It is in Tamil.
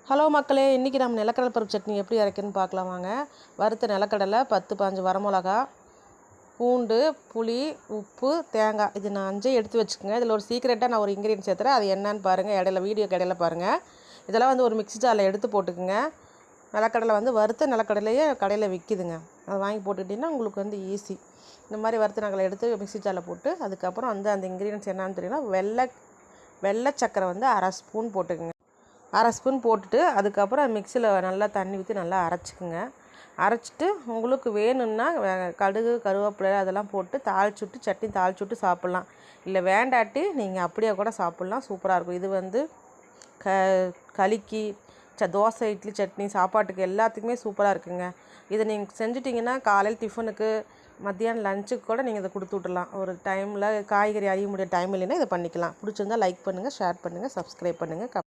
ஹலோ மக்களே, இன்றைக்கி நம்ம நிலக்கடலை பருப்பு சட்னி எப்படி அரைக்கணும்னு பார்க்கலாம் வாங்க. வறுத்த நிலக்கடலை 10-15 வரமிளகா, பூண்டு, புளி, உப்பு, தேங்காய் இது நான் 5 எடுத்து வச்சுக்கோங்க. இதில் ஒரு சீக்ரெட்டாக நான் ஒரு இன்க்ரீடியன்ட் சேர்த்துறேன். அது என்னன்னு பாருங்கள். வீடியோ இடையில பாருங்கள். இதெல்லாம் வந்து ஒரு மிக்ஸி ஜாரில் எடுத்து போட்டுக்குங்க. நிலக்கடலை வந்து வறுத்த நிலக்கடலையே கடையில் விற்கிதுங்க. அதை வாங்கி போட்டுக்கிட்டிங்கன்னா உங்களுக்கு வந்து ஈஸி. இந்த மாதிரி வறுத்த நிலக்கடலை எடுத்து மிக்ஸி ஜாரில் போட்டு அதுக்கப்புறம் வந்து அந்த இன்க்ரீடியன்ட்ஸ் என்னன்னு தெரியும்னா வெள்ளை சக்கரை வந்து 1/2 ஸ்பூன் போட்டுக்குங்க. 1/2 ஸ்பூன் போட்டுட்டு அதுக்கப்புறம் மிக்சியில் நல்லா தண்ணி ஊற்றி நல்லா அரைச்சிக்குங்க. அரைச்சிட்டு உங்களுக்கு வேணும்னா கடுகு, கருவேப்பிலை அதெல்லாம் போட்டு தாளிச்சுட்டு சட்னி தாளிச்சுட்டு சாப்பிட்லாம். இல்லை வேண்டாட்டி நீங்கள் அப்படியே கூட சாப்பிட்லாம். சூப்பராக இருக்கும். இது வந்து களிக்கு, தோசை, இட்லி, சட்னி, சாப்பாட்டுக்கு எல்லாத்துக்குமே சூப்பராக இருக்குங்க. இதை நீங்கள் செஞ்சிட்டிங்கன்னா காலையில் டிஃபனுக்கு, மத்தியானம் லஞ்சுக்கு கூட நீங்கள் இதை கொடுத்து விட்றலாம். ஒரு டைமில் காய்கறி அறிய முடிய டைம் இல்லைன்னா இதை பண்ணிக்கலாம். பிடிச்சிருந்தா லைக் பண்ணுங்கள், ஷேர் பண்ணுங்கள், சப்ஸ்கிரைப் பண்ணுங்கள்.